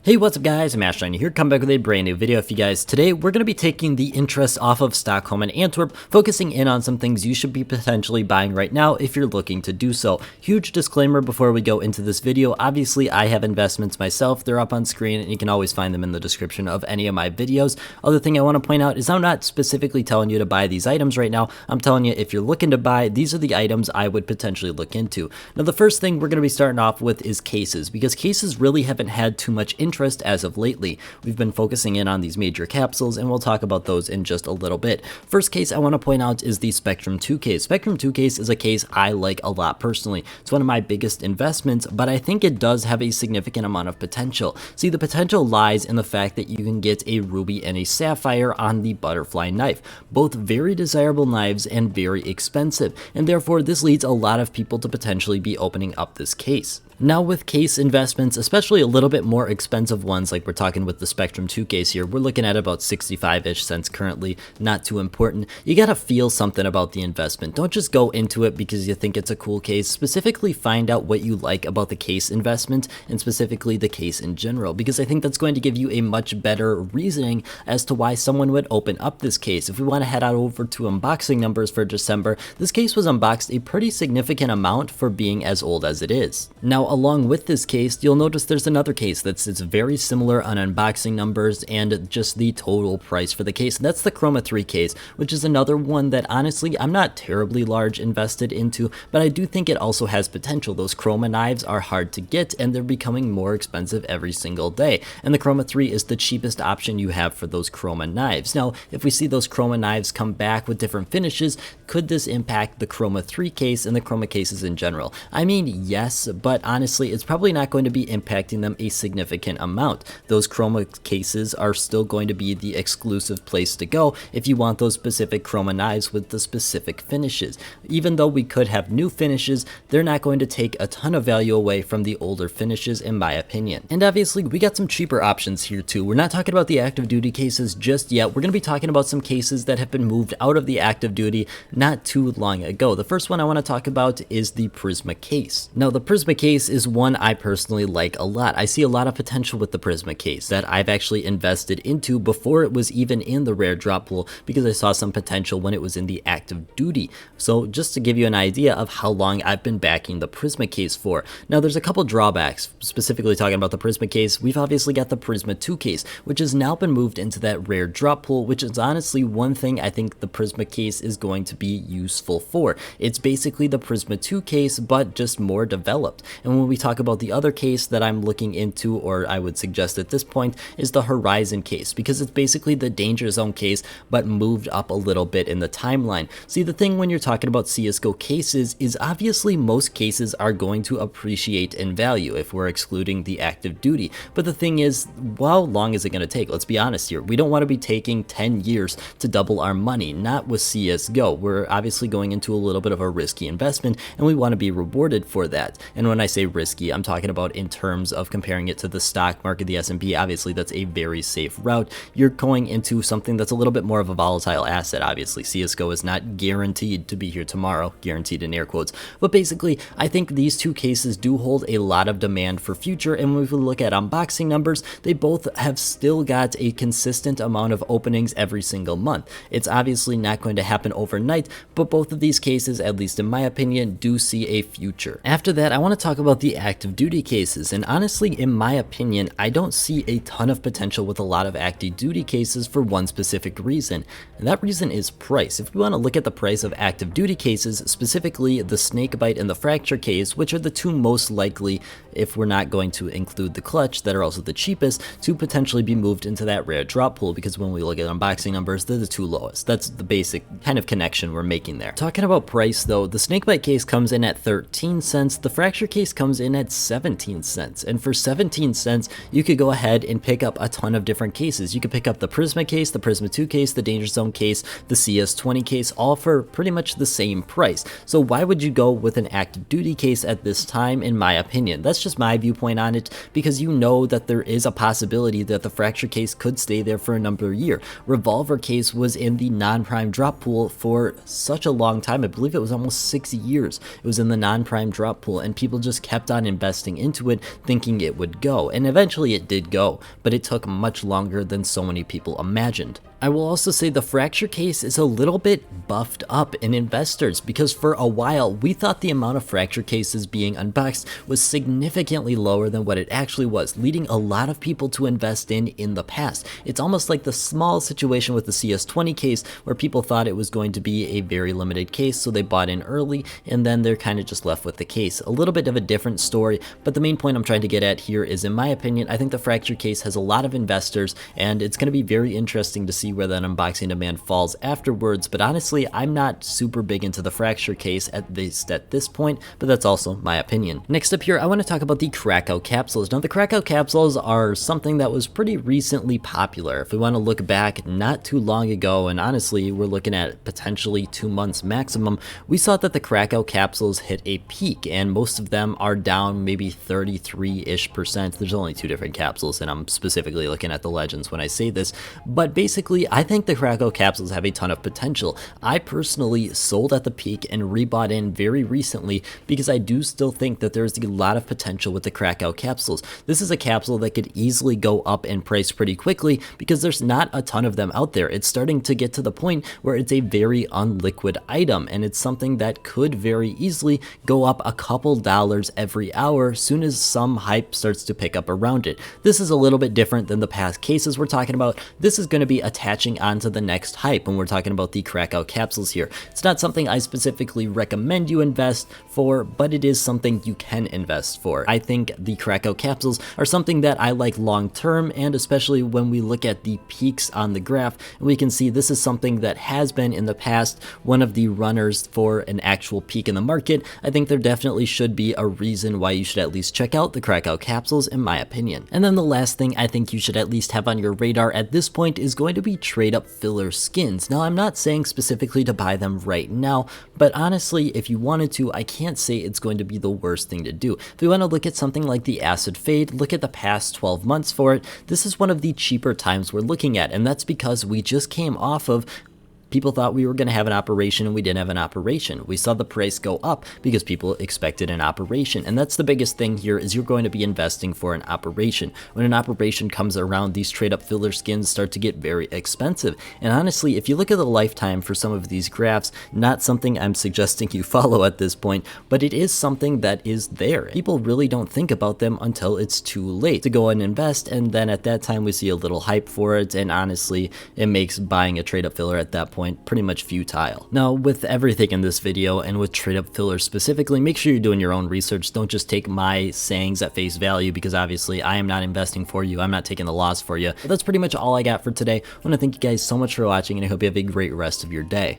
Hey, what's up guys, I'm Ashline here, come back with a brand new video for you guys. Today, we're going to be taking the interest off of Stockholm and Antwerp, focusing in on some things you should be potentially buying right now if you're looking to do so. Huge disclaimer before we go into this video, obviously I have investments myself, they're up on screen and you can always find them in the description of any of my videos. Other thing I want to point out is I'm not specifically telling you to buy these items right now, I'm telling you if you're looking to buy, these are the items I would potentially look into. Now the first thing we're going to be starting off with is cases, because cases really haven't had too much interest as of lately. We've been focusing in on these major capsules and we'll talk about those in just a little bit. First case I want to point out is the Spectrum 2 case. Spectrum 2 case is a case I like a lot personally. It's one of my biggest investments, but I think it does have a significant amount of potential. See, the potential lies in the fact that you can get a ruby and a sapphire on the butterfly knife. Both very desirable knives and very expensive, and therefore this leads a lot of people to potentially be opening up this case. Now with case investments, especially a little bit more expensive ones, like we're talking with the Spectrum 2 case here, we're looking at about 65-ish cents currently, not too important. You gotta feel something about the investment. Don't just go into it because you think it's a cool case. Specifically find out what you like about the case investment and specifically the case in general, because I think that's going to give you a much better reasoning as to why someone would open up this case. If we want to head out over to unboxing numbers for December, this case was unboxed a pretty significant amount for being as old as it is. Now, along with this case, you'll notice there's another case that's very similar on unboxing numbers and just the total price for the case. That's the Chroma 3 case, which is another one that honestly I'm not terribly large invested into, but I do think it also has potential. Those Chroma knives are hard to get and they're becoming more expensive every single day. And the Chroma 3 is the cheapest option you have for those Chroma knives. Now, if we see those Chroma knives come back with different finishes, could this impact the Chroma 3 case and the Chroma cases in general? I mean, yes, but honestly, it's probably not going to be impacting them a significant amount. Those Chroma cases are still going to be the exclusive place to go if you want those specific Chroma knives with the specific finishes. Even though we could have new finishes, they're not going to take a ton of value away from the older finishes in my opinion. And obviously, we got some cheaper options here too. We're not talking about the active duty cases just yet. We're going to be talking about some cases that have been moved out of the active duty not too long ago. The first one I want to talk about is the Prisma case. Now, the Prisma case is one I personally like a lot. I see a lot of potential with the Prisma case that I've actually invested into before it was even in the rare drop pool because I saw some potential when it was in the active duty. So just to give you an idea of how long I've been backing the Prisma case for. Now there's a couple drawbacks, specifically talking about the Prisma case. We've obviously got the Prisma 2 case, which has now been moved into that rare drop pool, which is honestly one thing I think the Prisma case is going to be useful for. It's basically the Prisma 2 case, but just more developed. And when we talk about the other case that I'm looking into, or I would suggest at this point, is the Horizon case, because it's basically the Danger Zone case, but moved up a little bit in the timeline. See, the thing when you're talking about CSGO cases is obviously most cases are going to appreciate in value if we're excluding the active duty. But the thing is, how long is it going to take? Let's be honest here. We don't want to be taking 10 years to double our money, not with CSGO. We're obviously going into a little bit of a risky investment and we want to be rewarded for that. And when I say risky, I'm talking about in terms of comparing it to the stock market, the S&P. Obviously that's a very safe route. You're going into something that's a little bit more of a volatile asset. Obviously CSGO is not guaranteed to be here tomorrow, guaranteed in air quotes, but basically I think these two cases do hold a lot of demand for future. And when we look at unboxing numbers, they both have still got a consistent amount of openings every single month. It's obviously not going to happen overnight, but both of these cases, at least in my opinion, do see a future. After that, I want to talk about the active duty cases, and honestly, in my opinion, I don't see a ton of potential with a lot of active duty cases for one specific reason, and that reason is price. If we want to look at the price of active duty cases, specifically the Snakebite and the Fracture case, which are the two most likely, if we're not going to include the Clutch, that are also the cheapest, to potentially be moved into that rare drop pool, because when we look at unboxing numbers, they're the two lowest. That's the basic kind of connection we're making there. Talking about price though, the Snakebite case comes in at 13 cents, the Fracture case comes in at 17 cents, and for 17 cents you could go ahead and pick up a ton of different cases. You could pick up the Prisma case, the Prisma 2 case, the Danger Zone case, the CS20 case, all for pretty much the same price. So why would you go with an active duty case at this time, in my opinion? That's just my viewpoint on it, because you know that there is a possibility that the Fracture case could stay there for a number of years. Revolver case was in the non-prime drop pool for such a long time. I believe it was almost 6 years. It was in the non-prime drop pool and people just kept kept on investing into it thinking it would go, and eventually it did go, but it took much longer than so many people imagined. I will also say the fracture case is a little bit buffed up in investors, because for a while we thought the amount of fracture cases being unboxed was significantly lower than what it actually was, leading a lot of people to invest in the past. It's almost like the small situation with the CS20 case where people thought it was going to be a very limited case, so they bought in early and then they're kind of just left with the case. A little bit of a different story, but the main point I'm trying to get at here is, in my opinion, I think the fracture case has a lot of investors, and it's going to be very interesting to see where that unboxing demand falls afterwards. But honestly, I'm not super big into the fracture case, at least at this point, but that's also my opinion. Next up here, I want to talk about the Krakow capsules. Now, the Krakow capsules are something that was pretty recently popular. If we want to look back not too long ago, and honestly, we're looking at potentially 2 months maximum, we saw that the Krakow capsules hit a peak, and most of them are down maybe 33-ish%. There's only 2 different capsules, and I'm specifically looking at the legends when I say this, but basically, I think the Krakow capsules have a ton of potential. I personally sold at the peak and rebought in very recently because I do still think that there's a lot of potential with the Krakow capsules. This is a capsule that could easily go up in price pretty quickly because there's not a ton of them out there. It's starting to get to the point where it's a very unliquid item, and it's something that could very easily go up a couple dollars every hour soon as some hype starts to pick up around it. This is a little bit different than the past cases we're talking about. This is going to be attaching onto the next hype when we're talking about the Krakow capsules here. It's not something I specifically recommend you invest for, but it is something you can invest for. I think the Krakow capsules are something that I like long term, and especially when we look at the peaks on the graph, we can see this is something that has been in the past one of the runners for an actual peak in the market. I think there definitely should be a reason why you should at least check out the Krakow capsules, in my opinion. And then the last thing I think you should at least have on your radar at this point is going to be trade up filler skins. Now, I'm not saying specifically to buy them right now, but honestly, if you wanted to, I can't say it's going to be the worst thing to do. If we want to look at something like the Acid Fade, look at the past 12 months for it. This is one of the cheaper times we're looking at, and that's because we just came off of people thought we were going to have an operation and we didn't have an operation. We saw the price go up because people expected an operation. And that's the biggest thing here, is you're going to be investing for an operation. When an operation comes around, these trade up filler skins start to get very expensive. And honestly, if you look at the lifetime for some of these graphs, not something I'm suggesting you follow at this point, but it is something that is there. People really don't think about them until it's too late to go and invest. And then at that time, we see a little hype for it. And honestly, it makes buying a trade up filler at that point pretty much futile. Now, with everything in this video and with trade up fillers specifically, make sure you're doing your own research. Don't just take my sayings at face value, because obviously I am not investing for you. I'm not taking the loss for you. But that's pretty much all I got for today. I want to thank you guys so much for watching, and I hope you have a great rest of your day.